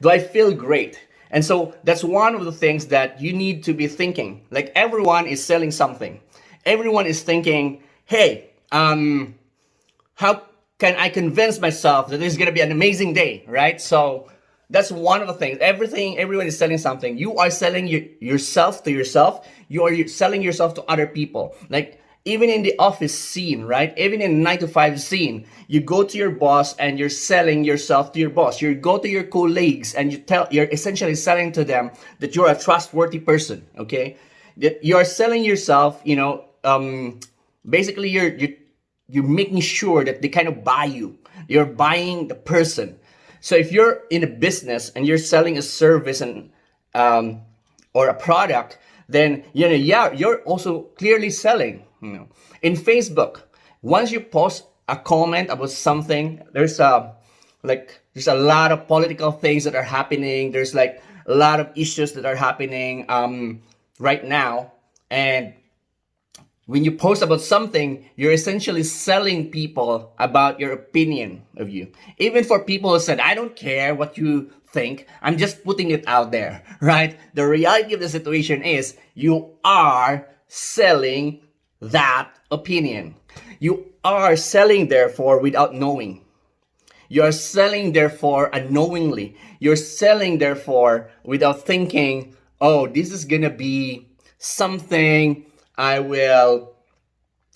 Do I feel great? And so that's one of the things that you need to be thinking. Like everyone is selling something. Everyone is thinking, hey, how can I convince myself that this is gonna be an amazing day, right? So that's one of the things. Everyone is selling something. You are selling yourself to yourself. You are selling yourself to other people. Like even in the office scene, right? Even in 9 to 5 scene, you go to your boss and you're selling yourself to your boss. You go to your colleagues and you're essentially selling to them that you're a trustworthy person. Okay, that you are selling yourself. Basically you're making sure that they kind of buy you. You're buying the person. So if you're in a business and you're selling a service and or a product, then yeah, you're also clearly selling. In Facebook, once you post a comment about something, there's a lot of political things that are happening. There's like a lot of issues that are happening right now, and when you post about something, you're essentially selling people about your opinion of you. Even for people who said, I don't care what you think, I'm just putting it out there, right? The reality of the situation is you are selling that opinion. You are selling, therefore, without knowing. You're selling, therefore, unknowingly. You're selling, therefore, without thinking, oh, this is gonna be something I will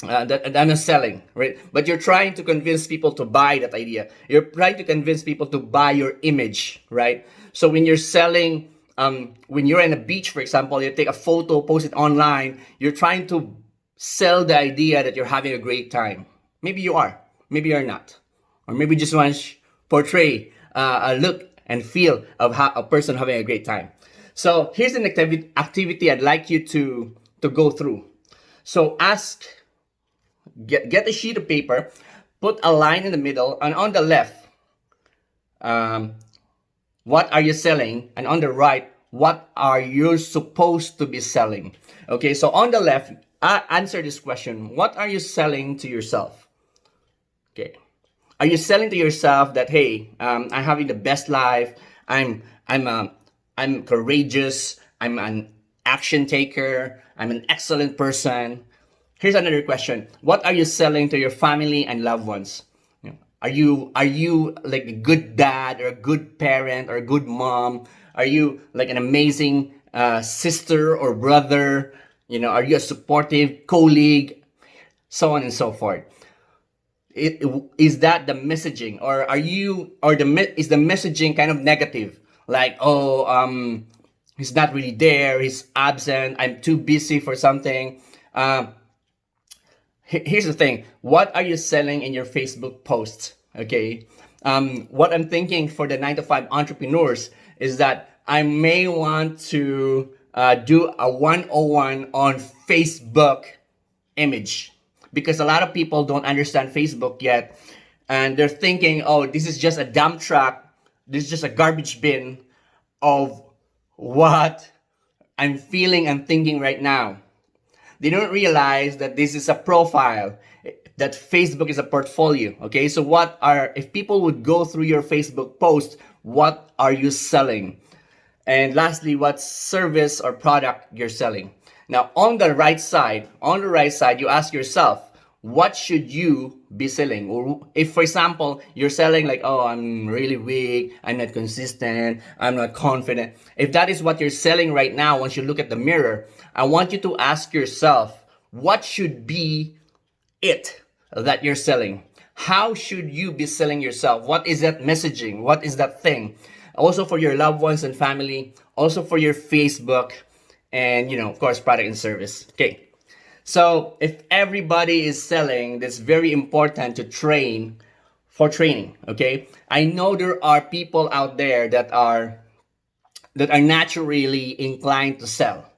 that I'm not selling, right? But you're trying to convince people to buy that idea. You're trying to convince people to buy your image, right? So when you're selling, when you're in a beach, for example, you take a photo, post it online. You're trying to sell the idea that you're having a great time. Maybe you are, maybe you're not, or maybe just want to portray a look and feel of how a person having a great time. So here's an activity I'd like you to go through. So get a sheet of paper, put a line in the middle, and on the left, what are you selling? And on the right, what are you supposed to be selling? Okay, so on the left, answer this question. What are you selling to yourself? Okay. Are you selling to yourself that, hey, I'm having the best life, I'm courageous, I'm an action taker, I'm an excellent person? Here's another question. What are you selling to your family and loved ones? Are you like a good dad or a good parent or a good mom? Are you like an amazing sister or brother? Are you a supportive colleague? So on and so forth. Is that the messaging, or is the messaging kind of negative? Like, oh, he's not really there, he's absent, I'm too busy for something. Here's the thing. What are you selling in your Facebook posts? Okay. What I'm thinking for the 9 to 5 entrepreneurs is that I may want to do a 101 on Facebook image, because a lot of people don't understand Facebook yet, and they're thinking, oh, this is just a dump truck, this is just a garbage bin of what I'm feeling and thinking right now. They don't realize that this is a profile, that Facebook is a portfolio. Okay, so if people would go through your Facebook post, what are you selling? And lastly, what service or product you're selling. Now, on the right side, you ask yourself, what should you be selling? Or if, for example, you're selling like, oh, I'm really weak, I'm not consistent, I'm not confident. If that is what you're selling right now, once you look at the mirror, I want you to ask yourself, what should be it that you're selling? How should you be selling yourself? What is that messaging? What is that thing? Also for your loved ones and family, also for your Facebook, and of course, product and service. Okay. So if everybody is selling, it's very important to train for training. Okay. I know there are people out there that are naturally inclined to sell,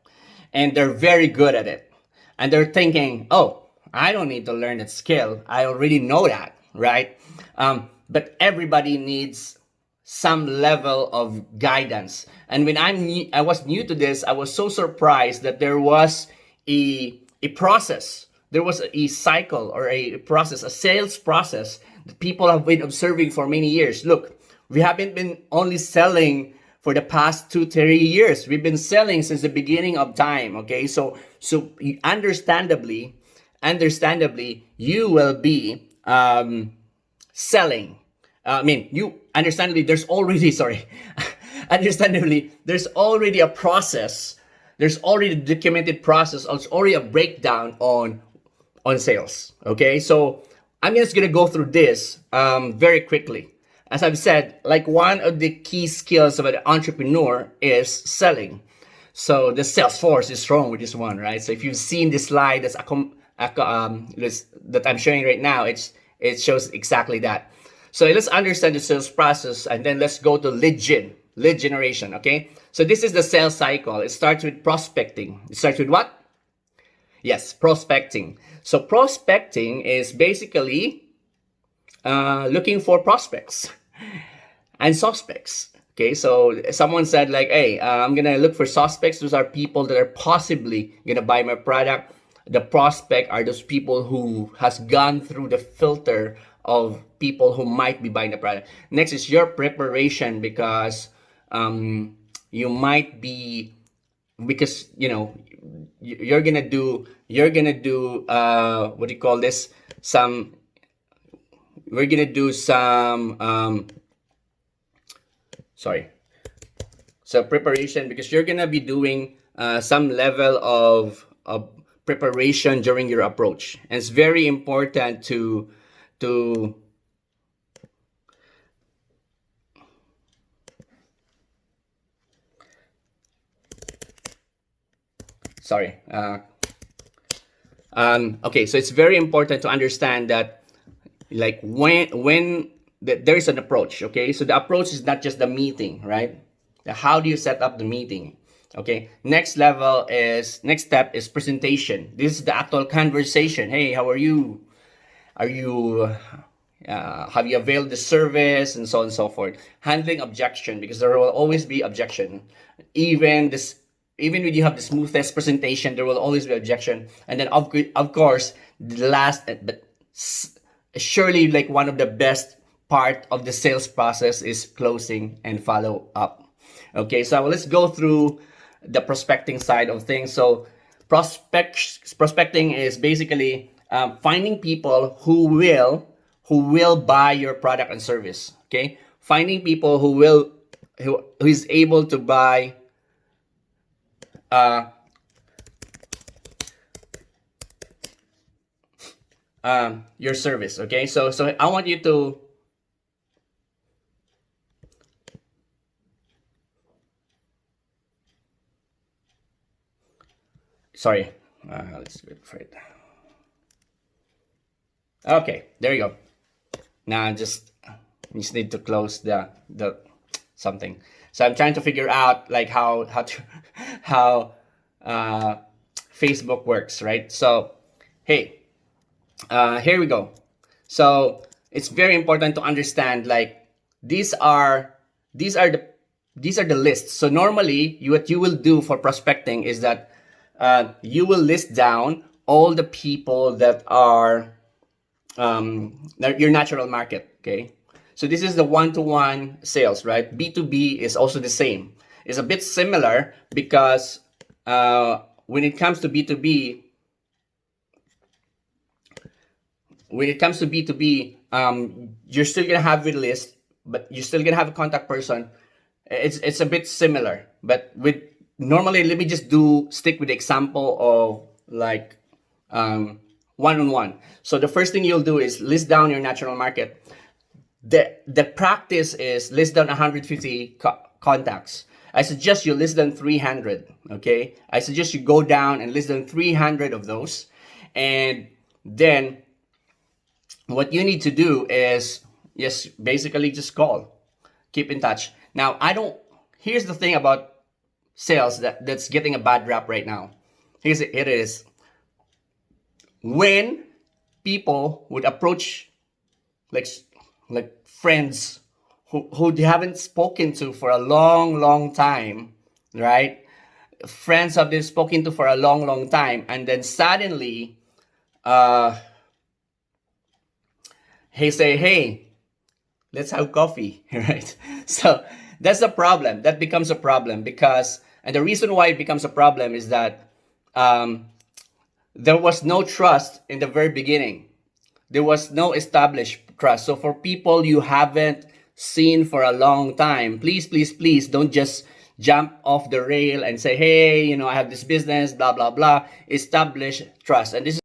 and they're very good at it. And they're thinking, oh, I don't need to learn that skill. I already know that, right? But everybody needs some level of guidance. And when I was new to this, I was so surprised that there was a process. There was a cycle or a process, a sales process that people have been observing for many years. Look, We haven't been only selling for the past 2-3 years. We've been selling since the beginning of time. Okay, so understandably, you will be selling. You understandably, there's already sorry, understandably, there's already a process. There's already a documented process. There's already a breakdown on sales. Okay, so I'm just gonna go through this very quickly. As I've said, like one of the key skills of an entrepreneur is selling. So the sales force is strong with this one, right? So if you've seen this slide that I'm showing right now, it shows exactly that. So let's understand the sales process, and then let's go to lead generation. Okay. So this is the sales cycle. It starts with prospecting. It starts with what? Yes, prospecting. So prospecting is basically looking for prospects and suspects. Okay, so someone said like, hey, I'm gonna look for suspects. Those are people that are possibly gonna buy my product. The prospect are those people who has gone through the filter of people who might be buying the product. Next is your preparation, because you might be, because you're gonna do what do you call this, we're gonna do some so preparation, because you're gonna be doing some level of preparation during your approach, and it's very important to okay, so it's very important to understand that, like, when there is an approach. Okay, so the approach is not just the meeting, right? How do you set up the meeting? Okay, next step is presentation. This is the actual conversation. Hey, how are you? Have you availed the service, and so on and so forth. Handling objection, because there will always be objection. Even when you have the smoothest presentation, there will always be objection. And then of course, the last but surely like one of the best part of the sales process is closing and follow up. Okay, so let's go through the prospecting side of things. So prospecting is basically finding people who will buy your product and service. Okay, finding people who is able to buy your service. Okay, so I want you to let's wait for it. Okay, there you go. Now I just need to close the something. So I'm trying to figure out like how Facebook works, right? So hey, here we go. So it's very important to understand, like, these are the lists. So normally what you will do for prospecting is that you will list down all the people that are your natural market. Okay, so this is the one-to-one sales, right? B2B is also the same. It's a bit similar, because when it comes to B2B, you're still gonna have a list, but you're still gonna have a contact person. It's a bit similar, but with normally, let me just stick with the example of like one-on-one. So the first thing you'll do is list down your natural market. The practice is list down 150 contacts. I suggest you list down 300. Okay, I suggest you go down and list down 300 of those, and then what you need to do is basically just call, keep in touch. Now, here's the thing about sales that's getting a bad rap right now. Here it is. When people would approach like friends who they haven't spoken to for a long time, right? Friends have been spoken to for a long time, and then suddenly he say, hey, let's have coffee, right? So that's a problem. That becomes a problem because, and the reason why it becomes a problem is that there was no trust in the very beginning. There was no established trust. So for people you haven't seen for a long time, please, please, please don't just jump off the rail and say, hey, I have this business, blah, blah, blah. Establish trust. And this is